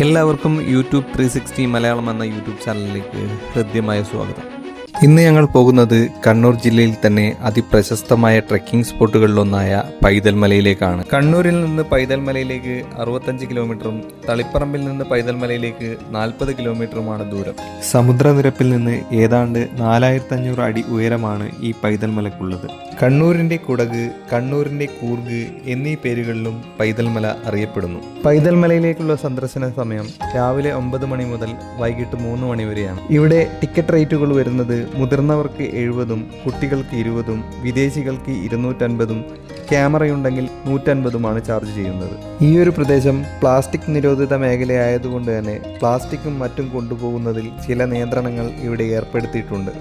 എല്ലാവർക്കും യൂട്യൂബ് 360 മലയാളം എന്ന യൂട്യൂബ് ചാനലിലേക്ക് ഹൃദ്യമായ സ്വാഗതം. ഇന്ന് ഞങ്ങൾ പോകുന്നത് കണ്ണൂർ ജില്ലയിൽ തന്നെ അതിപ്രശസ്തമായ ട്രെക്കിംഗ് സ്പോട്ടുകളിലൊന്നായ പൈതൽ മലയിലേക്കാണ്. കണ്ണൂരിൽ നിന്ന് പൈതൽ മലയിലേക്ക് 65 കിലോമീറ്ററും തളിപ്പറമ്പിൽ നിന്ന് പൈതൽ മലയിലേക്ക് 40 കിലോമീറ്ററുമാണ് ദൂരം. സമുദ്രനിരപ്പിൽ നിന്ന് ഏതാണ്ട് 4500 അടി ഉയരമാണ് ഈ പൈതൽ മലക്കുള്ളത്. കണ്ണൂരിന്റെ കുടക്, കണ്ണൂരിന്റെ കൂർഗ് എന്നീ പേരുകളിലും പൈതൽ മല അറിയപ്പെടുന്നു. പൈതൽ മലയിലേക്കുള്ള സന്ദർശന സമയം രാവിലെ 9 മണി മുതൽ വൈകിട്ട് 3 മണി വരെയാണ്. ഇവിടെ ടിക്കറ്റ് റേറ്റുകൾ വരുന്നത് മുതിർന്നവർക്ക് 70ഉം കുട്ടികൾക്ക് 20ഉം വിദേശികൾക്ക് 250ഉം ക്യാമറയുണ്ടെങ്കിൽ 150ഉമാണ് ചാർജ് ചെയ്യുന്നത്. ഈ ഒരു പ്രദേശം പ്ലാസ്റ്റിക് നിരോധിത മേഖലയായതുകൊണ്ട് തന്നെ പ്ലാസ്റ്റിക്കും മറ്റും കൊണ്ടുപോകുന്നതിൽ ചില നിയന്ത്രണങ്ങൾ ഇവിടെ ഏർപ്പെടുത്തിയിട്ടുണ്ട്.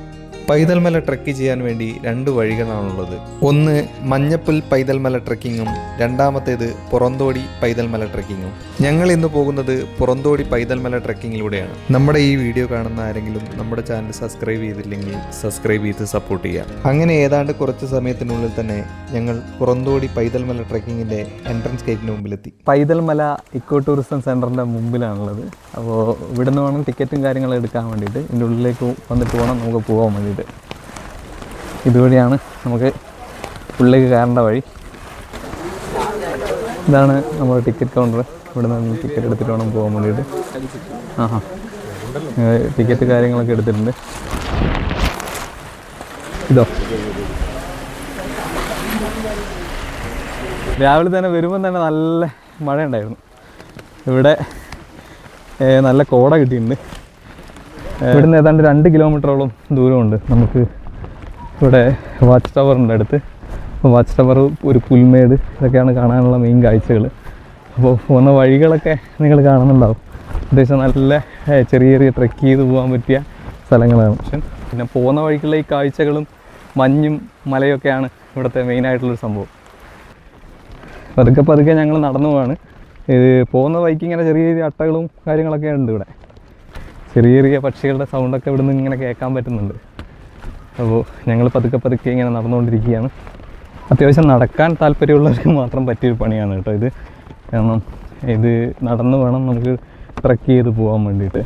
പൈതൽമല ട്രെക്ക് ചെയ്യാൻ വേണ്ടി 2 വഴികളാണുള്ളത്. ഒന്ന് മഞ്ഞപ്പുൽ പൈതൽമല ട്രെക്കിങ്ങും രണ്ടാമത്തേത് പുറന്തോടി പൈതൽമല ട്രെക്കിങ്ങും. ഞങ്ങൾ ഇന്ന് പോകുന്നത് പുറന്തോടി പൈതൽമല ട്രെക്കിങ്ങിലൂടെയാണ്. നമ്മുടെ ഈ വീഡിയോ കാണുന്ന ആരെങ്കിലും നമ്മുടെ ചാനൽ സബ്സ്ക്രൈബ് ചെയ്തില്ലെങ്കിൽ സബ്സ്ക്രൈബ് ചെയ്ത് സപ്പോർട്ട് ചെയ്യാം. അങ്ങനെ ഏതാണ്ട് കുറച്ച് സമയത്തിനുള്ളിൽ തന്നെ ഞങ്ങൾ പുറന്തോടി പൈതൽമല ട്രെക്കിങ്ങിന്റെ എൻട്രൻസ് ഗേറ്റിന് മുമ്പിലെത്തി. പൈതൽമല ഇക്കോ ടൂറിസം സെന്ററിന്റെ മുമ്പിലാണുള്ളത്. അപ്പോൾ ഇവിടെ നിന്ന് വേണം ടിക്കറ്റും കാര്യങ്ങളും എടുക്കാൻ വേണ്ടിയിട്ട്. ഇതിൻ്റെ ഉള്ളിലേക്ക് വന്നിട്ട് വേണം നമുക്ക് പോകാൻ വേണ്ടിയിട്ട്. ഇതുവഴിയാണ് നമുക്ക് ഉള്ളിലേക്ക് കയറേണ്ട വഴി. ഇതാണ് നമ്മുടെ ടിക്കറ്റ് കൗണ്ടർ. ഇവിടെ നിന്ന് ടിക്കറ്റ് എടുത്തിട്ട് വേണം പോകാൻ വേണ്ടിയിട്ട്. ടിക്കറ്റ് കാര്യങ്ങളൊക്കെ എടുത്തിട്ടുണ്ട്. ഇതോ രാവിലെ തന്നെ വരുമ്പം തന്നെ നല്ല മഴ ഉണ്ടായിരുന്നു. ഇവിടെ നല്ല കോട കിട്ടിയിട്ടുണ്ട്. ഇവിടുന്ന് ഏതാണ്ട് 2 കിലോമീറ്ററോളം ദൂരമുണ്ട് നമുക്ക് ഇവിടെ വാച്ച് ടവറിൻ്റെ അടുത്ത്. അപ്പോൾ വാച്ച് ടവർ, ഒരു പുൽമേട്, ഇതൊക്കെയാണ് കാണാനുള്ള മെയിൻ കാഴ്ചകൾ. അപ്പോൾ പോകുന്ന വഴികളൊക്കെ നിങ്ങൾ കാണുന്നുണ്ടാവും. അത്യാവശ്യം നല്ല ചെറിയ ചെറിയ ട്രെക്ക് ചെയ്ത് പോകാൻ പറ്റിയ സ്ഥലങ്ങളാണ്. പക്ഷെ പിന്നെ പോകുന്ന വഴിക്കുള്ള ഈ കാഴ്ചകളും മഞ്ഞും മലയൊക്കെയാണ് ഇവിടുത്തെ മെയിനായിട്ടുള്ളൊരു സംഭവം. പതുക്കെ പതുക്കെ ഞങ്ങൾ നടന്നു പോവാണ്. ഇത് പോകുന്ന വഴിക്ക് ഇങ്ങനെ ചെറിയ ചെറിയ അട്ടകളും കാര്യങ്ങളൊക്കെ ഉണ്ട്. ഇവിടെ ചെറിയ ചെറിയ പക്ഷികളുടെ സൗണ്ടൊക്കെ ഇവിടെ നിന്ന് ഇങ്ങനെ കേൾക്കാൻ പറ്റുന്നുണ്ട്. അപ്പോൾ ഞങ്ങൾ പതുക്കെ പതുക്കെ ഇങ്ങനെ നടന്നുകൊണ്ടിരിക്കുകയാണ്. അത്യാവശ്യം നടക്കാൻ താല്പര്യമുള്ളവർക്ക് മാത്രം പറ്റിയൊരു പണിയാണ് കേട്ടോ ഇത്. കാരണം ഇത് നടന്ന് വേണം നമുക്ക് ട്രെക്ക് ചെയ്ത് പോകാൻ വേണ്ടിയിട്ട്.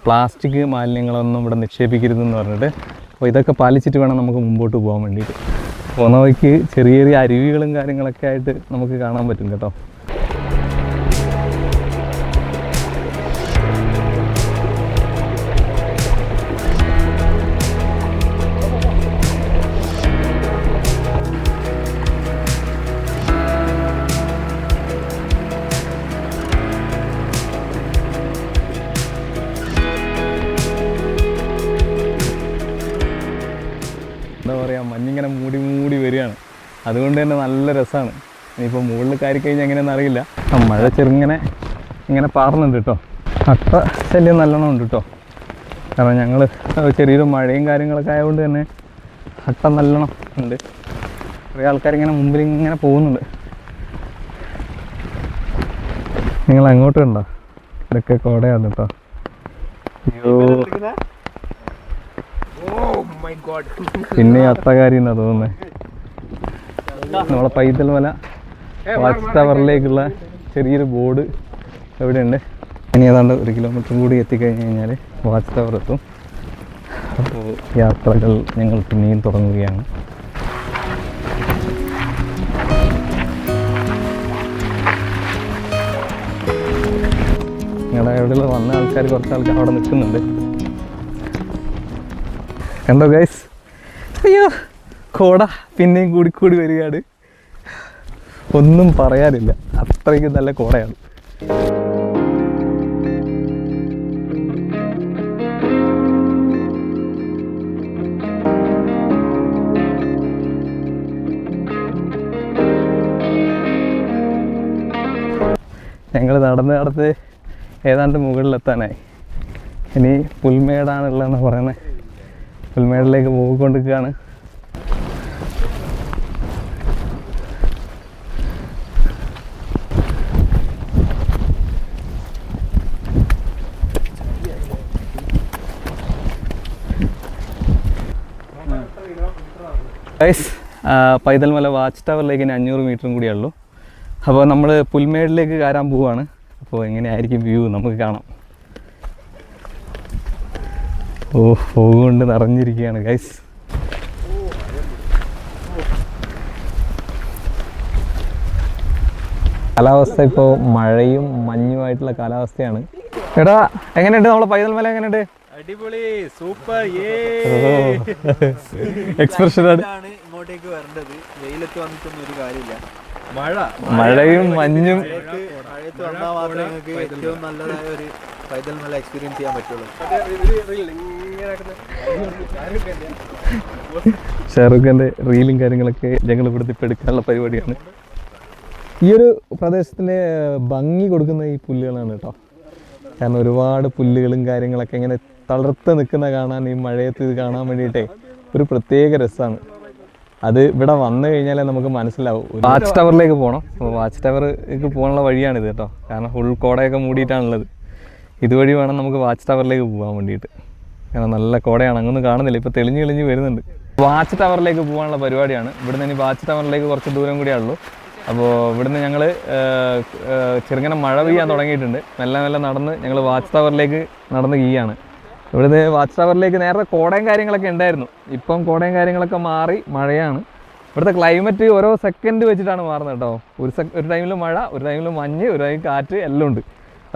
പ്ലാസ്റ്റിക് മാലിന്യങ്ങളൊന്നും ഇവിടെ നിക്ഷേപിക്കരുതെന്ന് പറഞ്ഞിട്ട്, അപ്പോൾ ഇതൊക്കെ പാലിച്ചിട്ട് വേണം നമുക്ക് മുമ്പോട്ട് പോകാൻ വേണ്ടിയിട്ട്. പോകുന്ന വഴിക്ക് ചെറിയ ചെറിയ അരുവികളും കാര്യങ്ങളൊക്കെ ആയിട്ട് നമുക്ക് കാണാൻ പറ്റും കേട്ടോ. എന്താ പറയുക, മഞ്ഞിങ്ങനെ മൂടി മൂടി വരികയാണ്. അതുകൊണ്ട് തന്നെ നല്ല രസമാണ്. ഇനിയിപ്പോൾ മുകളിൽ കയറി കഴിഞ്ഞാൽ എങ്ങനെയാണെന്ന് അറിയില്ല. മഴ ചെറുങ്ങനെ ഇങ്ങനെ പാറുന്നുണ്ട് കേട്ടോ. അട്ട ശല്യം നല്ലോണം ഉണ്ട് കേട്ടോ. കാരണം ഞങ്ങൾ ചെറിയൊരു മഴയും കാര്യങ്ങളൊക്കെ ആയതുകൊണ്ട് തന്നെ അട്ട നല്ലോണം ഉണ്ട്. കുറേ ആൾക്കാരിങ്ങനെ മുമ്പിൽ ഇങ്ങനെ പോകുന്നുണ്ട്. നിങ്ങൾ അങ്ങോട്ട് കണ്ടോ? ഇതൊക്കെ കോടയാണ് കേട്ടോ. അയ്യോ, പിന്നെ അട്ടകാരി എന്നാ തോന്നുന്നത്. നമ്മളെ പൈതൽ മല വാച്ച് ടവറിലേക്കുള്ള ചെറിയൊരു ബോർഡ് എവിടെയുണ്ട്. ഇനി ഏതാണ്ട് 1 കിലോമീറ്റർ കൂടി എത്തിക്കഴിഞ്ഞ് കഴിഞ്ഞാൽ വാച്ച് ടവർ എത്തും. അപ്പോൾ യാത്രകൾ ഞങ്ങൾ പിന്നെയും തുടങ്ങുകയാണ്. ഞങ്ങളുടെ എവിടെ വന്ന ആൾക്കാർ, കുറച്ച് ആൾക്കാർ അവിടെ നിൽക്കുന്നുണ്ട്. കണ്ടോ ഗൈസ്? അയ്യോ, കോട പിന്നെയും കൂടിക്കൂടി വരികയാണ്. ഒന്നും പറയാനില്ല, അത്രയ്ക്കും നല്ല കോടയാണ്. ഞങ്ങൾ നടന്ന് ഏതാണ്ട് മുകളിലെത്താനായി. ഇനി പുൽമേടാണുള്ളതെന്ന് പറയുന്നത്. പുൽമേടിലേക്ക് പോയിക്കൊണ്ടിരിക്കുകയാണ്. ഗൈസ്, പൈതൽമല വാച്ച് ടവറിലേക്ക് ഇനി 500 മീറ്ററും കൂടിയേ ഉള്ളൂ. അപ്പോൾ നമ്മൾ പുൽമേടിലേക്ക് കയറാൻ പോവുകയാണ്. അപ്പോൾ എങ്ങനെയായിരിക്കും വ്യൂ നമുക്ക് കാണാം. ഓ ഫോഗ് കൊണ്ട് നിറഞ്ഞിരിക്കുകയാണ് ഗൈസ്. കാലാവസ്ഥ ഇപ്പോൾ മഴയും മഞ്ഞുമായിട്ടുള്ള കാലാവസ്ഥയാണ്. എടാ എങ്ങനെയുണ്ട് നമ്മളെ പൈതൽ മല? എങ്ങനെയുണ്ട്? അടിപൊളി, സൂപ്പർ. എക്സ്പ്രഷൻ ഇങ്ങോട്ടേക്ക് വരേണ്ടത്. വെയിലത്ത് വന്നിട്ടൊന്നും ഒരു കാര്യമില്ല. മഴയും മഞ്ഞും വന്നാൽ മാത്രമേ നിങ്ങൾക്ക് ഏറ്റവും നല്ലതായ ഒരു പൈതൽ മല എക്സ്പീരിയൻസ് ചെയ്യാൻ പറ്റുള്ളൂ. ഷാറുഖ് ഖാന്റെ റീലും കാര്യങ്ങളൊക്കെ ഞങ്ങൾ ഇവിടുത്തെ ഇപ്പം എടുക്കാനുള്ള പരിപാടിയാണ്. ഈ ഒരു പ്രദേശത്തിൻ്റെ ഭംഗി കൊടുക്കുന്ന ഈ പുല്ലുകളാണ് കേട്ടോ. കാരണം ഒരുപാട് പുല്ലുകളും കാര്യങ്ങളൊക്കെ ഇങ്ങനെ തളർത്ത് നിൽക്കുന്ന കാണാൻ, ഈ മഴയത്ത് ഇത് കാണാൻ വേണ്ടിയിട്ടേ ഒരു പ്രത്യേക രസമാണ്. അത് ഇവിടെ വന്നു കഴിഞ്ഞാലേ നമുക്ക് മനസ്സിലാവും. വാച്ച് ടവറിലേക്ക് പോകണം. അപ്പോൾ വാച്ച് ടവറിലേക്ക് പോകാനുള്ള വഴിയാണിത് കേട്ടോ. കാരണം ഫുൾ കോടയൊക്കെ മൂടിയിട്ടാണുള്ളത്. ഇതുവഴി വേണം നമുക്ക് വാച്ച് ടവറിലേക്ക് പോകാൻ വേണ്ടിയിട്ട്. കാരണം നല്ല കോടയാണ്, അങ്ങൊന്നും കാണുന്നില്ല, ഇപ്പോൾ തെളിഞ്ഞ് വരുന്നുണ്ട്. വാച്ച് ടവറിലേക്ക് പോകാനുള്ള പരിപാടിയാണ്. ഇവിടുന്ന് ഇനി വാച്ച് ടവറിലേക്ക് കുറച്ച് ദൂരം കൂടിയാണുള്ളൂ. അപ്പോൾ ഇവിടുന്ന് ഞങ്ങൾ ചെറുങ്ങനെ മഴ പെയ്യാൻ തുടങ്ങിയിട്ടുണ്ട്. മെല്ലെ നടന്ന് ഞങ്ങൾ വാച്ച് ടവറിലേക്ക് നടന്ന് കീയാണ്. ഇവിടുന്ന് വാച്ച് ടവറിലേക്ക് നേരത്തെ കോടയും കാര്യങ്ങളൊക്കെ ഉണ്ടായിരുന്നു. ഇപ്പം കോടയും കാര്യങ്ങളൊക്കെ മാറി മഴയാണ്. ഇവിടുത്തെ ക്ലൈമറ്റ് ഓരോ സെക്കൻഡ് വെച്ചിട്ടാണ് മാറുന്നത് കേട്ടോ. ഒരു ടൈമിൽ മഴ, ഒരു ടൈമിൽ മഞ്ഞ്, ഒരു ടൈമിൽ കാറ്റ് എല്ലാം ഉണ്ട്.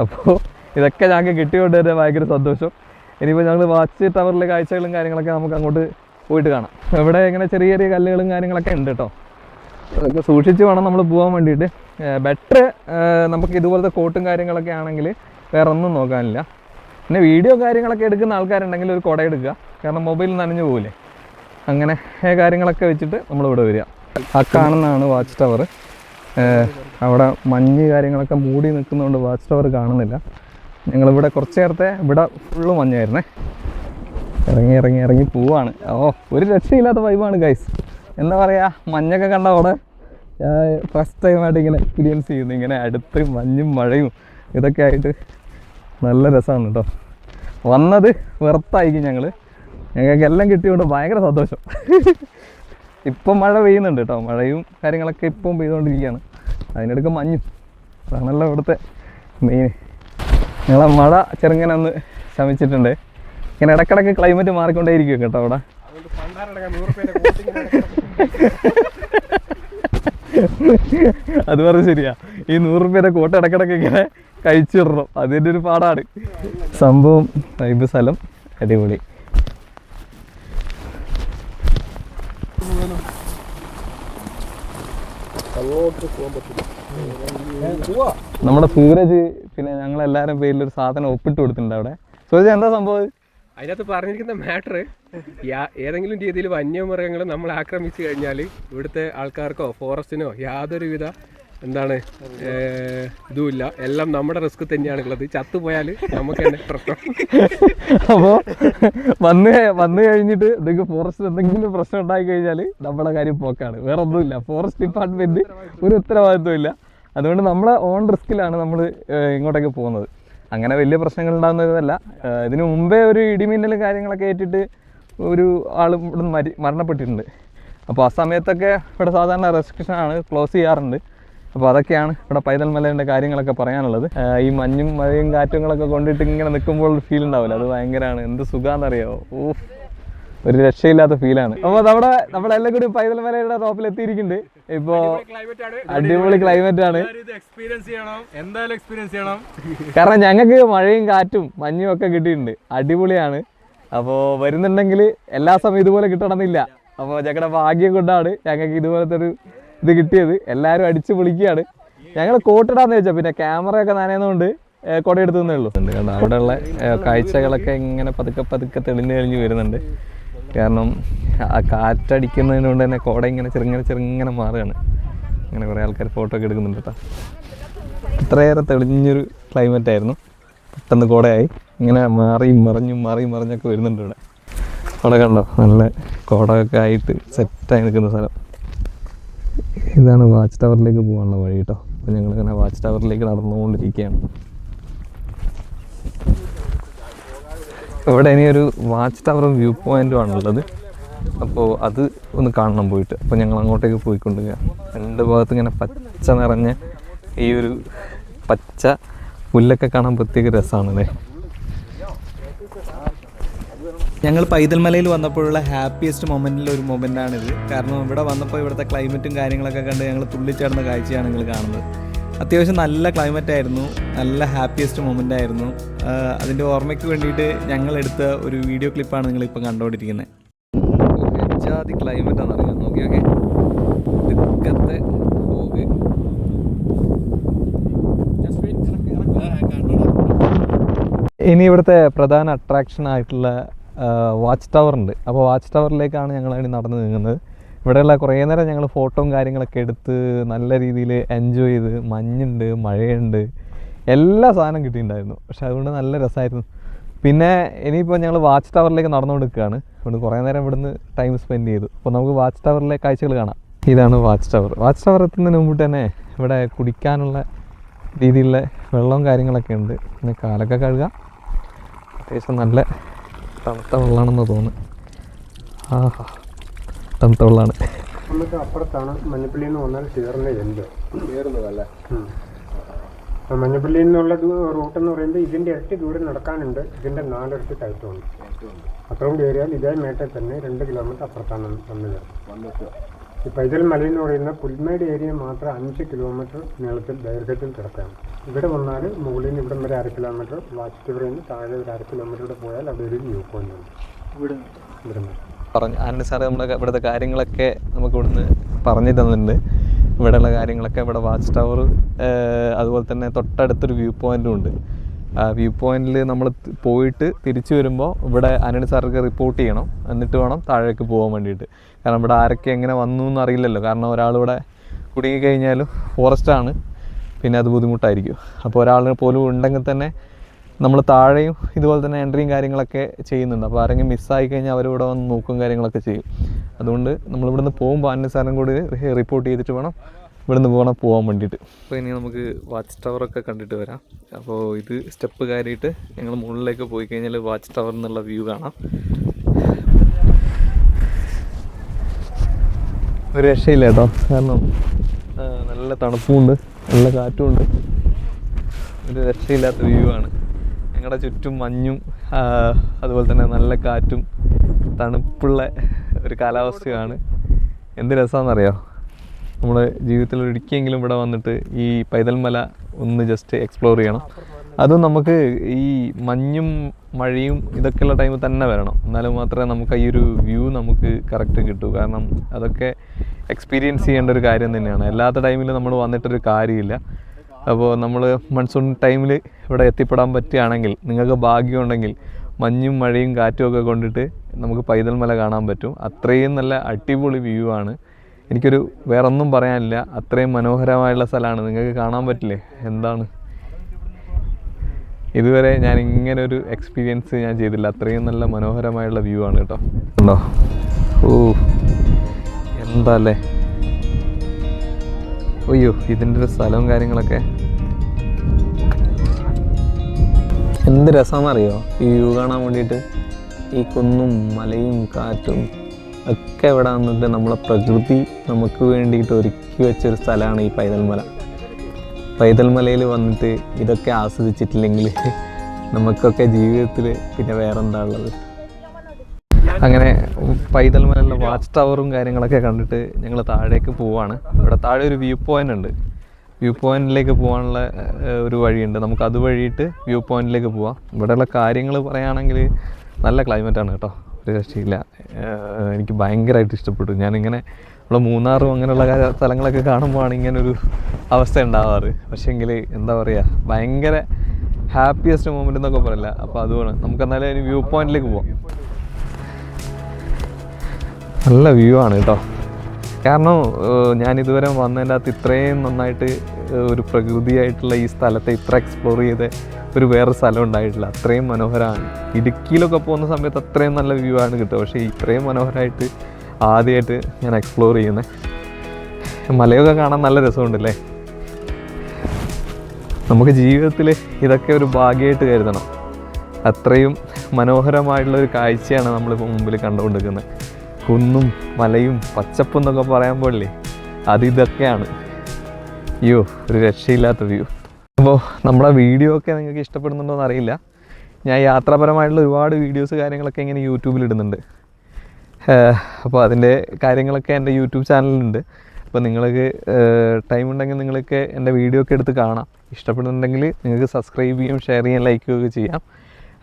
അപ്പോൾ ഇതൊക്കെ ഞങ്ങൾക്ക് കിട്ടിയോണ്ട് തന്നെ ഭയങ്കര സന്തോഷം. ഇനിയിപ്പോൾ ഞങ്ങൾ വാച്ച് ടവറിലെ കാഴ്ചകളും കാര്യങ്ങളൊക്കെ നമുക്ക് അങ്ങോട്ട് പോയിട്ട് കാണാം. ഇവിടെ ഇങ്ങനെ ചെറിയ കല്ലുകളും കാര്യങ്ങളൊക്കെ ഉണ്ട് കേട്ടോ. അതൊക്കെ സൂക്ഷിച്ച് വേണം നമ്മൾ പോകാൻ വേണ്ടിയിട്ട്. ബെറ്റർ നമുക്ക് ഇതുപോലത്തെ കോട്ടും കാര്യങ്ങളൊക്കെ ആണെങ്കിൽ വേറെ ഒന്നും നോക്കാനില്ല. പിന്നെ വീഡിയോ കാര്യങ്ങളൊക്കെ എടുക്കുന്ന ആൾക്കാരുണ്ടെങ്കിൽ ഒരു കുട എടുക്കുക. കാരണം മൊബൈൽ നനഞ്ഞു പോകില്ലേ. അങ്ങനെ കാര്യങ്ങളൊക്കെ വെച്ചിട്ട് നമ്മളിവിടെ വരിക. ആ കാണുന്നതാണ് വാച്ച് ടവർ. അവിടെ മഞ്ഞ് കാര്യങ്ങളൊക്കെ മൂടി നിൽക്കുന്നതുകൊണ്ട് വാച്ച് ടവർ കാണുന്നില്ല. ഞങ്ങളിവിടെ കുറച്ച് നേരത്തെ ഇവിടെ ഫുള്ള് മഞ്ഞായിരുന്നേ. ഇറങ്ങി പോവാണ്. ഒരു രക്ഷയില്ലാത്ത വൈബാണ് ഗൈസ്. എന്താ പറയുക, മഞ്ഞൊക്കെ കണ്ട അവിടെ ഫസ്റ്റ് ടൈമായിട്ട് ഇങ്ങനെ എക്സ്പീരിയൻസ് ചെയ്യുന്നു. ഇങ്ങനെ അടുത്ത് മഞ്ഞും മഴയും ഇതൊക്കെ ആയിട്ട് നല്ല രസമാണ് കേട്ടോ. വന്നത് വെറുത്തായിരിക്കും ഞങ്ങൾക്ക് എല്ലാം കിട്ടിയോണ്ട് ഭയങ്കര സന്തോഷം. ഇപ്പം മഴ പെയ്യുന്നുണ്ട് കേട്ടോ. മഴയും കാര്യങ്ങളൊക്കെ ഇപ്പം പെയ്തുകൊണ്ടിരിക്കുകയാണ്. അതിനിടയ്ക്ക് മഞ്ഞും. അതാണല്ലോ ഇവിടുത്തെ മെയിൻ. ഞങ്ങളെ മഴ ചെറുങ്ങനെ ഒന്ന് ശമിച്ചിട്ടുണ്ട്. ഇങ്ങനെ ഇടയ്ക്കിടയ്ക്ക് ക്ലൈമറ്റ് മാറിക്കൊണ്ടേയിരിക്കും കേട്ടോ അവിടെ. അത് പറഞ്ഞ ശരിയാ. ഈ 100 രൂപയുടെ കോട്ട ഇടക്കിടക്ക് ഇങ്ങനെ കഴിച്ചിടണം. അതിൻ്റെ ഒരു പാടാണ് സംഭവം. വൈബ് സ്ഥലം അടിപൊളി. നമ്മുടെ സൂരജ് പിന്നെ ഞങ്ങളെല്ലാവരും പേരിലൊരു സാധനം ഒപ്പിട്ട് കൊടുത്തിട്ടുണ്ട് അവിടെ. സൂരജ് എന്താ സംഭവം? അതിനകത്ത് പറഞ്ഞിരിക്കുന്ന മാറ്റർ, ഏതെങ്കിലും രീതിയിൽ വന്യമൃഗങ്ങൾ നമ്മൾ ആക്രമിച്ചു കഴിഞ്ഞാൽ ഇവിടുത്തെ ആൾക്കാർക്കോ ഫോറസ്റ്റിനോ യാതൊരുവിധ ഇതുമില്ല. എല്ലാം നമ്മുടെ റിസ്ക് തന്നെയാണുള്ളത്. ചത്തുപോയാൽ നമുക്ക് തന്നെ പ്രശ്നം. അപ്പോൾ വന്നു കഴിഞ്ഞിട്ട് നിങ്ങൾക്ക് ഫോറസ്റ്റ് എന്തെങ്കിലും പ്രശ്നം ഉണ്ടായി കഴിഞ്ഞാൽ നമ്മുടെ കാര്യം പോക്കാണ്. വേറെ ഒന്നുമില്ല. ഫോറസ്റ്റ് ഡിപ്പാർട്ട്മെൻറ്റ് ഒരു ഉത്തരവാദിത്വം ഇല്ല. അതുകൊണ്ട് നമ്മളെ ഓൺ റിസ്കിലാണ് നമ്മൾ ഇങ്ങോട്ടേക്ക് പോകുന്നത്. അങ്ങനെ വലിയ പ്രശ്നങ്ങൾ ഉണ്ടാകുന്നതല്ല. ഇതിനു മുമ്പേ ഒരു ഇടിമിന്നലും കാര്യങ്ങളൊക്കെ ഏറ്റിട്ട് ഒരു ആൾ ഇവിടെ മരണപ്പെട്ടിട്ടുണ്ട്. അപ്പോൾ ആ സമയത്തൊക്കെ ഇവിടെ സാധാരണ റെസ്ട്രിക്ഷനാണ്, ക്ലോസ് ചെയ്യാറുണ്ട്. അപ്പോൾ അതൊക്കെയാണ് ഇവിടെ പൈതൽ മലേൻ്റെ കാര്യങ്ങളൊക്കെ പറയാനുള്ളത്. ഈ മഞ്ഞും മഴയും കാറ്റുകളൊക്കെ കൊണ്ടിട്ട് ഇങ്ങനെ നിൽക്കുമ്പോൾ ഒരു ഫീൽ ഉണ്ടാവില്ല. അത് ഭയങ്കരമാണ്. എന്ത് സുഖാന്നറിയാമോ. ഒരു രക്ഷയില്ലാത്ത ഫീലാണ്. അപ്പോൾ നമ്മളെല്ലാം കൂടി പൈതൽ മലയുടെ ടോപ്പിൽ എത്തിയിരിക്കുന്നുണ്ട്. ഇപ്പോൾ അടിപൊളി ക്ലൈമറ്റ് ആണ്. കാരണം ഞങ്ങൾക്ക് മഴയും കാറ്റും മഞ്ഞും ഒക്കെ കിട്ടിയിട്ടുണ്ട്. അടിപൊളിയാണ്. അപ്പോൾ വരുന്നുണ്ടെങ്കിൽ എല്ലാ സമയം ഇതുപോലെ കിട്ടണമെന്നില്ല. അപ്പോൾ ഞങ്ങളുടെ ഭാഗ്യം കൊണ്ടാണ് ഞങ്ങൾക്ക് ഇതുപോലത്തെ ഒരു ഇത് കിട്ടിയത്. എല്ലാവരും അടിച്ച് പൊളിക്കുകയാണ്. ഞങ്ങൾ കോട്ടിടാന്ന് വെച്ചാൽ പിന്നെ ക്യാമറയൊക്കെ നനയുന്നതുകൊണ്ട് കുടയെടുത്തു തന്നേ ഉള്ളൂ. കണ്ടോ അവിടെയുള്ള കാഴ്ചകളൊക്കെ ഇങ്ങനെ പതുക്കെ തെളിഞ്ഞ് വരുന്നുണ്ട്. കാരണം ആ കാറ്റടിക്കുന്നതിന് കൊണ്ട് തന്നെ കോട ഇങ്ങനെ ചെറുങ്ങനെ മാറുകയാണ്. അങ്ങനെ കുറേ ആൾക്കാർ ഫോട്ടോ ഒക്കെ എടുക്കുന്നുണ്ട് കേട്ടോ. ഇത്രയേറെ തെളിഞ്ഞൊരു ക്ലൈമറ്റ് ആയിരുന്നു. പെട്ടെന്ന് കോടയായി ഇങ്ങനെ മറിഞ്ഞൊക്കെ വരുന്നുണ്ട് ഇവിടെ. അവിടെ കണ്ടോ നല്ല കോടയൊക്കെ ആയിട്ട് സെറ്റായി നിൽക്കുന്ന സ്ഥലം. ഇതാണ് വാച്ച് ടവറിലേക്ക് പോകാനുള്ള വഴി കേട്ടോ. അപ്പോൾ ഞങ്ങളിങ്ങനെ വാച്ച് ടവറിലേക്ക് നടന്നുകൊണ്ടിരിക്കുകയാണ്. ഇവിടെ ഇനിയൊരു വാച്ച് ടവറും വ്യൂ പോയിൻറ്റും ആണുള്ളത്. അപ്പോൾ അത് ഒന്ന് കാണണം പോയിട്ട്. അപ്പോൾ ഞങ്ങൾ അങ്ങോട്ടേക്ക് പോയിക്കൊണ്ടിരിക്കുക. രണ്ട് ഭാഗത്ത് ഇങ്ങനെ പച്ച നിറഞ്ഞ ഈ ഒരു പച്ച പുല്ലൊക്കെ കാണാൻ പ്രത്യേക രസമാണല്ലേ. ഞങ്ങൾ പൈതൽ മലയിൽ വന്നപ്പോഴുള്ള ഹാപ്പിയസ്റ്റ് മൊമെൻറ്റിൽ ഒരു മൊമെൻ്റാണിത്. കാരണം ഇവിടെ വന്നപ്പോൾ ഇവിടുത്തെ ക്ലൈമറ്റും കാര്യങ്ങളൊക്കെ കണ്ട് ഞങ്ങൾ തുള്ളിച്ചാടുന്ന കാഴ്ചയാണ് നിങ്ങൾ കാണുന്നത്. അത്യാവശ്യം നല്ല ക്ലൈമറ്റ് ആയിരുന്നു, നല്ല ഹാപ്പിയസ്റ്റ് മൊമെൻ്റ് ആയിരുന്നു. അതിൻ്റെ ഓർമ്മയ്ക്ക് വേണ്ടിയിട്ട് ഞങ്ങളെടുത്ത ഒരു വീഡിയോ ക്ലിപ്പാണ് നിങ്ങളിപ്പോൾ കണ്ടുകൊണ്ടിരിക്കുന്നത്. ജാതി ക്ലൈമറ്റ് ആണെന്നറിയാം, നോക്കിയൊക്കെ ദിക്കത്തെ പോകെ. ഇനി ഇവിടുത്തെ പ്രധാന അട്രാക്ഷൻ ആയിട്ടുള്ള വാച്ച് ടവർ ഉണ്ട്. അപ്പോൾ വാച്ച് ടവറിലേക്കാണ് ഞങ്ങൾ അതിന് നടന്നു നീങ്ങുന്നത്. ഇവിടെയുള്ള കുറേ നേരം ഞങ്ങൾ ഫോട്ടോയും കാര്യങ്ങളൊക്കെ എടുത്ത് നല്ല രീതിയിൽ എൻജോയ് ചെയ്ത്, മഞ്ഞുണ്ട്, മഴയുണ്ട്, എല്ലാ സാധനം കിട്ടിയിട്ടുണ്ടായിരുന്നു. പക്ഷെ അതുകൊണ്ട് നല്ല രസമായിരുന്നു. പിന്നെ ഇനിയിപ്പോൾ ഞങ്ങൾ വാച്ച് ടവറിലേക്ക് നടന്നുകൊടുക്കുകയാണ്. അതുകൊണ്ട് കുറേ നേരം ഇവിടുന്ന് ടൈം സ്പെൻഡ് ചെയ്തു. അപ്പോൾ നമുക്ക് വാച്ച് ടവറിലെ കാഴ്ചകൾ കാണാം. ഇതാണ് വാച്ച് ടവർ. വാച്ച് ടവർ എത്തുന്നതിന് മുമ്പ് തന്നെ ഇവിടെ കുടിക്കാനുള്ള രീതിയിലുള്ള വെള്ളവും കാര്യങ്ങളൊക്കെ ഉണ്ട്. പിന്നെ കാലൊക്കെ കഴുകാം. അത്യാവശ്യം നല്ല തണുത്ത വെള്ളമാണെന്ന് തോന്നുന്നു. ആഹാ, തണുത്ത വെള്ളമാണ്. നമുക്ക് അപ്പുറത്താണ് മഞ്ഞപ്പള്ളിയിൽ നിന്ന് വന്നാൽ കയറുന്നതല്ലേ. മഞ്ഞപ്പള്ളിയിൽ നിന്നുള്ള റൂട്ട് എന്ന് പറയുമ്പോൾ ഇതിൻ്റെ 8 ദൂരം നടക്കാനുണ്ട്, ഇതിൻ്റെ 4 ഇരട്ടി കയറ്റമുണ്ട്. അത്രയും കയറിയാൽ ഇതേ മേട്ടിൽ തന്നെ 2 കിലോമീറ്റർ അപ്പുറത്താണ് വന്നത്. ഈ പൈതൽ മലയിൽ എന്ന് പറയുന്ന പുൽമേട് ഏരിയ മാത്രം 5 കിലോമീറ്റർ നീളത്തിൽ ദൈർഘ്യത്തിൽ കിടക്കുകയാണ്. ഇവിടെ വന്നാൽ മുകളിൽ നിന്ന് ഇവിടം വരെ 1/2 കിലോമീറ്റർ, വാച്ച് ടവറിൽ നിന്ന് താഴെ ഒരു 1/2 കിലോമീറ്റർ കൂടെ പോയാൽ അവിടെ ഒരു വ്യൂ പോയിന്റ് ഉണ്ട്. ഇവിടുന്ന് പറഞ്ഞു ആനന്ദ് സാറ് നമ്മുടെ ഇവിടുത്തെ കാര്യങ്ങളൊക്കെ നമുക്ക് ഇവിടുന്ന് പറഞ്ഞു തന്നിട്ടുണ്ട്. ഇവിടെയുള്ള കാര്യങ്ങളൊക്കെ, ഇവിടെ വാച്ച് ടവർ, അതുപോലെ തന്നെ തൊട്ടടുത്തൊരു വ്യൂ പോയിൻറ്റും ഉണ്ട്. ആ വ്യൂ പോയിൻറ്റിൽ നമ്മൾ പോയിട്ട് തിരിച്ചു വരുമ്പോൾ ഇവിടെ ആനന്ദ് സാർക്ക് റിപ്പോർട്ട് ചെയ്യണം, എന്നിട്ട് വേണം താഴേക്ക് പോകാൻ വേണ്ടിയിട്ട്. കാരണം ഇവിടെ ആരൊക്കെ എങ്ങനെ വന്നു എന്നറിയില്ലല്ലോ. കാരണം ഒരാളിവിടെ കുടുങ്ങിക്കഴിഞ്ഞാലും ഫോറസ്റ്റാണ്, പിന്നെ അത് ബുദ്ധിമുട്ടായിരിക്കും. അപ്പോൾ ഒരാളിന് പോലും ഉണ്ടെങ്കിൽ തന്നെ നമ്മൾ താഴെയും ഇതുപോലെ തന്നെ എൻട്രിയും കാര്യങ്ങളൊക്കെ ചെയ്യുന്നുണ്ട്. അപ്പോൾ ആരെങ്കിലും മിസ്സായി കഴിഞ്ഞാൽ അവരിവിടെ വന്ന് നോക്കും കാര്യങ്ങളൊക്കെ ചെയ്യും. അതുകൊണ്ട് നമ്മളിവിടുന്ന് പോകുമ്പോൾ ആനന്ദ് സാറിനും കൂടി റിപ്പോർട്ട് ചെയ്തിട്ട് വേണം ഇവിടുന്ന് പോകാൻ വേണ്ടിയിട്ട്. അപ്പോൾ ഇനി നമുക്ക് വാച്ച് ടവറൊക്കെ കണ്ടിട്ട് വരാം. അപ്പോൾ ഇത് സ്റ്റെപ്പ് കയറിയിട്ട് ഞങ്ങൾ മുകളിലേക്ക് പോയി കഴിഞ്ഞാൽ വാച്ച് ടവർ എന്നുള്ള വ്യൂ കാണാം. ഒരു രക്ഷയില്ല കേട്ടോ, കാരണം നല്ല തണുപ്പുമുണ്ട്, നല്ല കാറ്റുമുണ്ട്, ഒരു രക്ഷയില്ലാത്ത വ്യൂ ആണ്. ഞങ്ങളുടെ ചുറ്റും മഞ്ഞും അതുപോലെ തന്നെ നല്ല കാറ്റും തണുപ്പുള്ള ഒരു കാലാവസ്ഥയാണ്. എന്ത് രസമാണെന്നറിയോ, നമ്മുടെ ജീവിതത്തിൽ ഒരിക്കലെങ്കിലും ഇവിടെ വന്നിട്ട് ഈ പൈതൽ മല ഒന്ന് ജസ്റ്റ് എക്സ്പ്ലോർ ചെയ്യണം. അതും നമുക്ക് ഈ മഞ്ഞും മഴയും ഇതൊക്കെയുള്ള ടൈമിൽ തന്നെ വരണം, എന്നാലും മാത്രമേ നമുക്ക് ഈ ഒരു വ്യൂ നമുക്ക് കറക്റ്റ് കിട്ടൂ. കാരണം അതൊക്കെ എക്സ്പീരിയൻസ് ചെയ്യേണ്ട ഒരു കാര്യം തന്നെയാണ്. അല്ലാത്ത ടൈമിൽ നമ്മൾ വന്നിട്ടൊരു കാര്യമില്ല. അപ്പോൾ നമ്മൾ മൺസൂൺ ടൈമിൽ ഇവിടെ എത്തിപ്പെടാൻ പറ്റുകയാണെങ്കിൽ, നിങ്ങൾക്ക് ഭാഗ്യമുണ്ടെങ്കിൽ മഞ്ഞും മഴയും കാറ്റും ഒക്കെ കൊണ്ടിട്ട് നമുക്ക് പൈതൽ മല കാണാൻ പറ്റും. അത്രയും നല്ല അടിപൊളി വ്യൂ ആണ്. എനിക്കൊരു വേറൊന്നും പറയാനില്ല, അത്രയും മനോഹരമായുള്ള സ്ഥലമാണ്. നിങ്ങൾക്ക് കാണാൻ പറ്റില്ലേ എന്താണ്, ഇതുവരെ ഞാൻ ഇങ്ങനെ ഒരു എക്സ്പീരിയൻസ് ഞാൻ ചെയ്തില്ല. അത്രയും നല്ല മനോഹരമായുള്ള വ്യൂ ആണ് കേട്ടോ. ഉണ്ടോ? ഓ എന്താ അല്ലേ, അയ്യോ ഇതിൻ്റെ ഒരു സ്ഥലവും കാര്യങ്ങളൊക്കെ എന്ത് രസമാണെന്നറിയോ ഈ വ്യൂ കാണാൻ വേണ്ടിയിട്ട്. ഈ കുന്നും മലയും കാറ്റും ഒക്കെ ഇവിടെ വന്നിട്ട് നമ്മളെ പ്രകൃതി നമുക്ക് വേണ്ടിയിട്ട് ഒരുക്കി വെച്ചൊരു സ്ഥലമാണ് ഈ പൈതൽ മല. പൈതൽ മലയിൽ വന്നിട്ട് ഇതൊക്കെ ആസ്വദിച്ചിട്ടില്ലെങ്കിൽ നമുക്കൊക്കെ ജീവിതത്തിൽ പിന്നെ വേറെന്താ ഉള്ളത്. അങ്ങനെ പൈതൽ മലയിലെ വാച്ച് ടവറും കാര്യങ്ങളൊക്കെ കണ്ടിട്ട് ഞങ്ങൾ താഴേക്ക് പോവാണ്. ഇവിടെ താഴെ ഒരു വ്യൂ പോയിൻ്റ് ഉണ്ട്. വ്യൂ പോയിൻറ്റിലേക്ക് പോകാനുള്ള ഒരു വഴിയുണ്ട്. നമുക്ക് അത് വഴിയിട്ട് വ്യൂ പോയിൻറ്റിലേക്ക് പോവാം. ഇവിടെയുള്ള കാര്യങ്ങൾ പറയുകയാണെങ്കിൽ നല്ല ക്ലൈമറ്റാണ് കേട്ടോ, ഒരു രക്ഷയില്ല. എനിക്ക് ഭയങ്കരമായിട്ട് ഇഷ്ടപ്പെട്ടു. ഞാനിങ്ങനെ നമ്മളെ മൂന്നാറും അങ്ങനെയുള്ള സ്ഥലങ്ങളൊക്കെ കാണുമ്പോഴാണ് ഇങ്ങനൊരു അവസ്ഥ ഉണ്ടാവാറ്. പക്ഷേങ്കിൽ എന്താ പറയുക, ഭയങ്കര ഹാപ്പിയസ്റ്റ് മൊമെൻ്റ് എന്നൊക്കെ പറയില്ല. അപ്പോൾ അതുകൊണ്ട് നമുക്ക് എന്നാലും ഒരു വ്യൂ പോയിൻറ്റിലേക്ക് പോവാം. നല്ല വ്യൂ ആണ് കേട്ടോ. കാരണം ഞാനിതുവരെ വന്നതിൻ്റെ അകത്ത് ഇത്രയും നന്നായിട്ട് ഒരു പ്രകൃതിയായിട്ടുള്ള ഈ സ്ഥലത്തെ ഇത്ര എക്സ്പ്ലോർ ചെയ്ത ഒരു വേറെ സ്ഥലം ഉണ്ടായിട്ടില്ല. അത്രയും മനോഹരമാണ്. ഇടുക്കിയിലൊക്കെ പോകുന്ന സമയത്ത് അത്രയും നല്ല വ്യൂ ആണ് കിട്ടുക. പക്ഷേ ഇത്രയും മനോഹരമായിട്ട് ആദ്യമായിട്ട് ഞാൻ എക്സ്പ്ലോർ ചെയ്യുന്നത്. മലയൊക്കെ കാണാൻ നല്ല രസമുണ്ടല്ലേ. നമുക്ക് ജീവിതത്തിൽ ഇതൊക്കെ ഒരു ഭാഗ്യമായിട്ട് കരുതണം. അത്രയും മനോഹരമായിട്ടുള്ളൊരു കാഴ്ചയാണ് നമ്മളിപ്പോൾ മുമ്പിൽ കണ്ടുകൊണ്ടിരിക്കുന്നത്. കുന്നും മലയും പച്ചപ്പും എന്നൊക്കെ പറയാൻ പാടില്ലേ, അതിതൊക്കെയാണ്. അയ്യോ ഒരു രക്ഷയില്ലാത്ത വ്യൂ. അപ്പോൾ നമ്മുടെ വീഡിയോ ഒക്കെ നിങ്ങൾക്ക് ഇഷ്ടപ്പെടുന്നുണ്ടോ എന്ന് അറിയില്ല. ഞാൻ യാത്രാപരമായിട്ടുള്ള ഒരുപാട് വീഡിയോസ് കാര്യങ്ങളൊക്കെ ഇങ്ങനെ യൂട്യൂബിൽ ഇടുന്നുണ്ട്. അപ്പോൾ അതിൻ്റെ കാര്യങ്ങളൊക്കെ എൻ്റെ യൂട്യൂബ് ചാനലിലുണ്ട്. അപ്പോൾ നിങ്ങൾക്ക് ടൈം ഉണ്ടെങ്കിൽ നിങ്ങൾക്ക് എൻ്റെ വീഡിയോ ഒക്കെ എടുത്ത് കാണാം. ഇഷ്ടപ്പെടുന്നുണ്ടെങ്കിൽ നിങ്ങൾക്ക് സബ്സ്ക്രൈബ് ചെയ്യും, ഷെയർ ചെയ്യാൻ, ലൈക്ക് ചെയ്യുകയൊക്കെ ചെയ്യാം.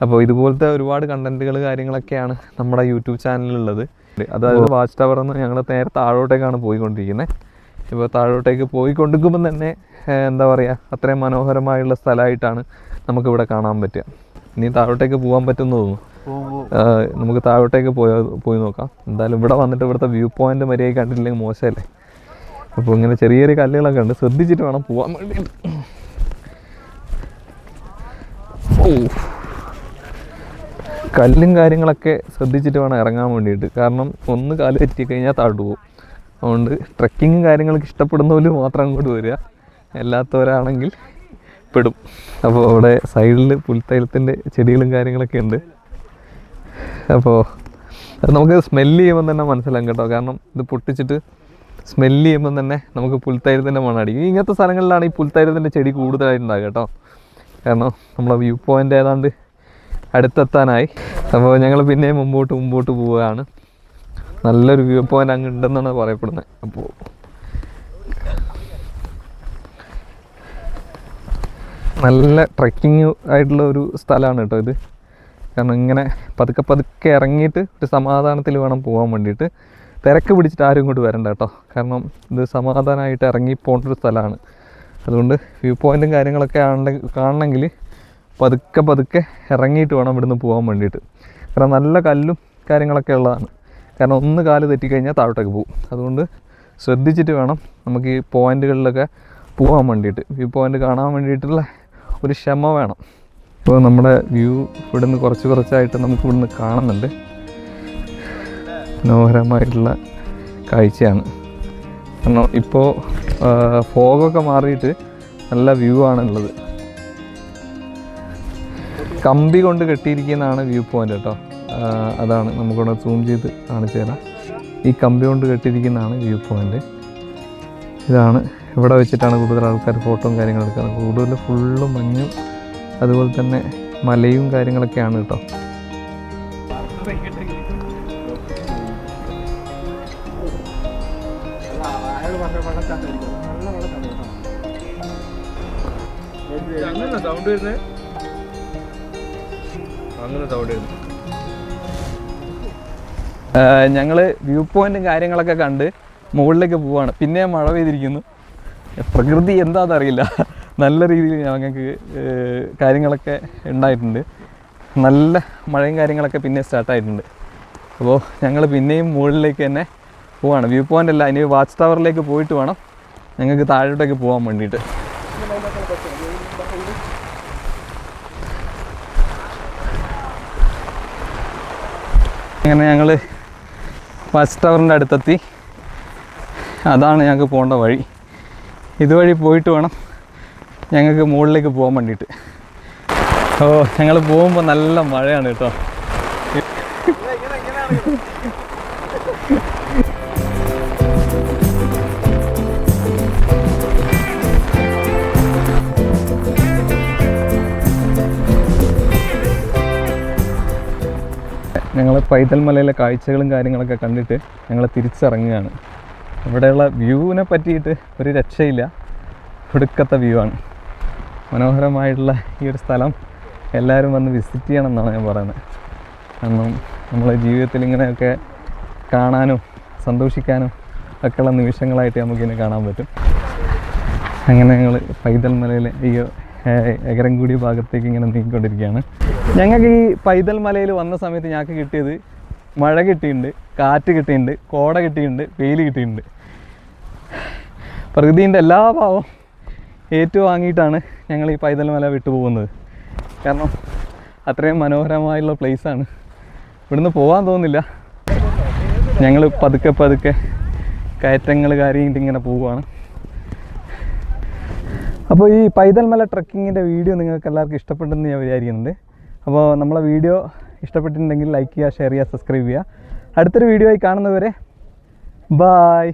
അപ്പോൾ ഇതുപോലത്തെ ഒരുപാട് കണ്ടൻറ്റുകൾ കാര്യങ്ങളൊക്കെയാണ് നമ്മുടെ യൂട്യൂബ് ചാനലിലുള്ളത്. അതായത് വാച്ച് ടവർ എന്ന് ഞങ്ങൾ നേരെ താഴോട്ടേക്കാണ് പോയിക്കൊണ്ടിരിക്കുന്നത്. ഇപ്പോൾ താഴോട്ടേക്ക് പോയിക്കൊണ്ടിരിക്കുമ്പം തന്നെ എന്താ പറയുക, അത്രയും മനോഹരമായുള്ള സ്ഥലമായിട്ടാണ് നമുക്കിവിടെ കാണാൻ പറ്റുക. ഇനി താഴോട്ടേക്ക് പോകാൻ പറ്റുമെന്ന് തോന്നുന്നു. നമുക്ക് താഴോട്ടേക്ക് പോയി നോക്കാം. എന്തായാലും ഇവിടെ വന്നിട്ട് ഇവിടുത്തെ വ്യൂ പോയിൻ്റ് മര്യാദ കണ്ടിട്ടില്ലെങ്കിൽ മോശമല്ലേ. അപ്പോൾ ഇങ്ങനെ ചെറിയ ചെറിയ കല്ലുകളൊക്കെ ഉണ്ട്, ശ്രദ്ധിച്ചിട്ട് വേണം പോകാൻ വേണ്ടിയിട്ട്. ഓ, കല്ലും കാര്യങ്ങളൊക്കെ ശ്രദ്ധിച്ചിട്ട് വേണം ഇറങ്ങാൻ വേണ്ടിയിട്ട്. കാരണം ഒന്ന് കാല് തെറ്റിക്കഴിഞ്ഞാൽ താഴോട്ട് പോകും. അതുകൊണ്ട് ട്രക്കിങ്ങും കാര്യങ്ങളൊക്കെ ഇഷ്ടപ്പെടുന്നവർ മാത്രം അങ്ങോട്ട് വരിക, അല്ലാത്തവരാണെങ്കിൽ പെടും. അപ്പോൾ അവിടെ സൈഡിൽ പുൽത്തൈലത്തിൻ്റെ ചെടികളും കാര്യങ്ങളൊക്കെ ഉണ്ട്. അപ്പോൾ അത് നമുക്ക് സ്മെല്ല് ചെയ്യുമ്പോൾ തന്നെ മനസ്സിലാകും കേട്ടോ. കാരണം ഇത് പൊട്ടിച്ചിട്ട് സ്മെല്ല് ചെയ്യുമ്പോൾ തന്നെ നമുക്ക് പുൽത്തൈലത്തിൻ്റെ മണം അടിക്കും. ഇങ്ങനത്തെ സ്ഥലങ്ങളിലാണ് ഈ പുൽത്തൈലത്തിൻ്റെ ചെടി കൂടുതലായിട്ടുണ്ടാകുക കേട്ടോ. കാരണം നമ്മളെ വ്യൂ പോയിൻ്റ് ഏതാണ്ട് അടുത്തെത്താനായി. അപ്പോൾ ഞങ്ങൾ പിന്നെയും മുമ്പോട്ട് പോവുകയാണ്. നല്ലൊരു വ്യൂ പോയിൻ്റ് അങ്ങ് ഉണ്ടെന്നാണ് പറയപ്പെടുന്നത്. അപ്പോൾ നല്ല ട്രക്കിങ് ആയിട്ടുള്ള ഒരു സ്ഥലമാണ് കേട്ടോ ഇത്. കാരണം ഇങ്ങനെ പതുക്കെ ഇറങ്ങിയിട്ട് ഒരു സമാധാനത്തിൽ വേണം പോകാൻ വേണ്ടിയിട്ട്. തിരക്ക് പിടിച്ചിട്ട് ആരും ഇങ്ങോട്ട് വരണ്ട കേട്ടോ. കാരണം ഇത് സമാധാനമായിട്ട് ഇറങ്ങി പോകേണ്ട ഒരു സ്ഥലമാണ്. അതുകൊണ്ട് വ്യൂ പോയിൻറ്റും കാര്യങ്ങളൊക്കെ കാണണമെങ്കിൽ പതുക്കെ ഇറങ്ങിയിട്ട് വേണം ഇവിടുന്ന് പോകാൻ വേണ്ടിയിട്ട്. കാരണം നല്ല കല്ലും കാര്യങ്ങളൊക്കെ ഉള്ളതാണ്. കാരണം ഒന്ന് കാല് തെറ്റിക്കഴിഞ്ഞാൽ താഴോട്ടേക്ക് പോകും. അതുകൊണ്ട് ശ്രദ്ധിച്ചിട്ട് വേണം നമുക്ക് ഈ പോയിൻറ്റുകളിലൊക്കെ പോകാൻ വേണ്ടിയിട്ട്. വ്യൂ പോയിൻ്റ് കാണാൻ വേണ്ടിയിട്ടുള്ള ഒരു ക്ഷമ വേണം. ഇപ്പോൾ നമ്മുടെ വ്യൂ ഇവിടുന്ന് കുറച്ചായിട്ട് നമുക്ക് ഇവിടുന്ന് കാണുന്നുണ്ട്. മനോഹരമായിട്ടുള്ള കാഴ്ചയാണ്. കാരണം ഇപ്പോൾ ഫോഗൊക്കെ മാറിയിട്ട് നല്ല വ്യൂ ആണുള്ളത്. കമ്പി കൊണ്ട് കെട്ടിയിരിക്കുന്നതാണ് വ്യൂ പോയിൻ്റ് കേട്ടോ. അതാണ് നമുക്കിവിടെ സൂം ചെയ്ത് കാണിച്ചു തരാം. ഈ കമ്പി കൊണ്ട് കെട്ടിയിരിക്കുന്നതാണ് വ്യൂ പോയിൻ്റ്. ഇതാണ്, ഇവിടെ വെച്ചിട്ടാണ് കൂടുതൽ ആൾക്കാർ ഫോട്ടോയും കാര്യങ്ങളും എടുക്കുന്നത്. കൂടുതൽ ഫുള്ള് മഞ്ഞും അതുപോലെ തന്നെ മലയും കാര്യങ്ങളൊക്കെയാണ് കേട്ടോ. ഞങ്ങൾ വ്യൂ പോയിന്റും കാര്യങ്ങളൊക്കെ കണ്ട് മുകളിലേക്ക് പോവാണ്. പിന്നെ മഴ പെയ്തിരിക്കുന്നു. പ്രകൃതി എന്താണെന്നറിയില്ല, നല്ല രീതിയിൽ ഞങ്ങൾക്ക് കാര്യങ്ങളൊക്കെ ഉണ്ടായിട്ടുണ്ട്. നല്ല മഴയും കാര്യങ്ങളൊക്കെ പിന്നെ സ്റ്റാർട്ടായിട്ടുണ്ട്. അപ്പോൾ ഞങ്ങൾ പിന്നെയും മുകളിലേക്ക് തന്നെ പോവാണ്. വ്യൂ പോയിൻ്റ് അല്ല, ഇനി വാച്ച് ടവറിലേക്ക് പോയിട്ട് വേണം ഞങ്ങൾക്ക് താഴോട്ടേക്ക് പോകാൻ വേണ്ടിയിട്ട്. അങ്ങനെ ഞങ്ങൾ വാച്ച് ടവറിൻ്റെ അടുത്തെത്തി. അതാണ് ഞങ്ങൾക്ക് പോകേണ്ട വഴി. ഇതുവഴി പോയിട്ട് വേണം ഞങ്ങൾക്ക് മുകളിലേക്ക് പോകാൻ വേണ്ടിയിട്ട്. ഞങ്ങൾ പോകുമ്പോൾ നല്ല മഴയാണ് കേട്ടോ. ഞങ്ങൾ പൈതൽ മലയിലെ കാഴ്ചകളും കാര്യങ്ങളൊക്കെ കണ്ടിട്ട് ഞങ്ങൾ തിരിച്ചിറങ്ങുകയാണ്. ഇവിടെയുള്ള വ്യൂവിനെ പറ്റിയിട്ട് ഒരു രക്ഷയില്ല. ഒടുക്കത്തെ വ്യൂ ആണ്. മനോഹരമായിട്ടുള്ള ഈ ഒരു സ്ഥലം എല്ലാവരും വന്ന് വിസിറ്റ് ചെയ്യണം എന്നാണ് ഞാൻ പറയുന്നത്. കാരണം നമ്മളെ ജീവിതത്തിൽ ഇങ്ങനെയൊക്കെ കാണാനും സന്തോഷിക്കാനും ഒക്കെയുള്ള നിമിഷങ്ങളായിട്ട് നമുക്കിങ്ങനെ കാണാൻ പറ്റും. അങ്ങനെ ഞങ്ങൾ പൈതൽ മലയിലെ ഈ എകരംകുടി ഭാഗത്തേക്ക് ഇങ്ങനെ നീങ്ങിക്കൊണ്ടിരിക്കുകയാണ്. ഞങ്ങൾക്ക് ഈ പൈതൽ മലയിൽ വന്ന സമയത്ത് ഞങ്ങൾക്ക് കിട്ടിയത് മഴ കിട്ടിയിട്ടുണ്ട്, കാറ്റ് കിട്ടിയിട്ടുണ്ട്, കോട കിട്ടിയിട്ടുണ്ട്, വെയിൽ കിട്ടിയിട്ടുണ്ട്. പ്രകൃതിൻ്റെ എല്ലാ ഭാവവും ഏറ്റുവാങ്ങിയിട്ടാണ് ഞങ്ങൾ ഈ പൈതൽ മല വിട്ടുപോകുന്നത്. കാരണം അത്രയും മനോഹരമായുള്ള പ്ലേസാണ്. ഇവിടുന്ന് പോകാൻ തോന്നുന്നില്ല. ഞങ്ങൾ പതുക്കെ കയറ്റങ്ങൾ കാര്യമായിട്ട് ഇങ്ങനെ പോവുകയാണ്. അപ്പോൾ ഈ പൈതൽ മല ട്രക്കിങ്ങിൻ്റെ വീഡിയോ നിങ്ങൾക്ക് എല്ലാവർക്കും ഇഷ്ടപ്പെട്ടെന്ന് ഞാൻ വിചാരിക്കുന്നുണ്ട്. അപ്പോൾ നമ്മളെ വീഡിയോ ഇഷ്ടപ്പെട്ടിട്ടുണ്ടെങ്കിൽ ലൈക്ക് ചെയ്യുക, ഷെയർ ചെയ്യുക, സബ്സ്ക്രൈബ് ചെയ്യുക. അടുത്തൊരു വീഡിയോ ആയി കാണുന്നവരെ ബായ്.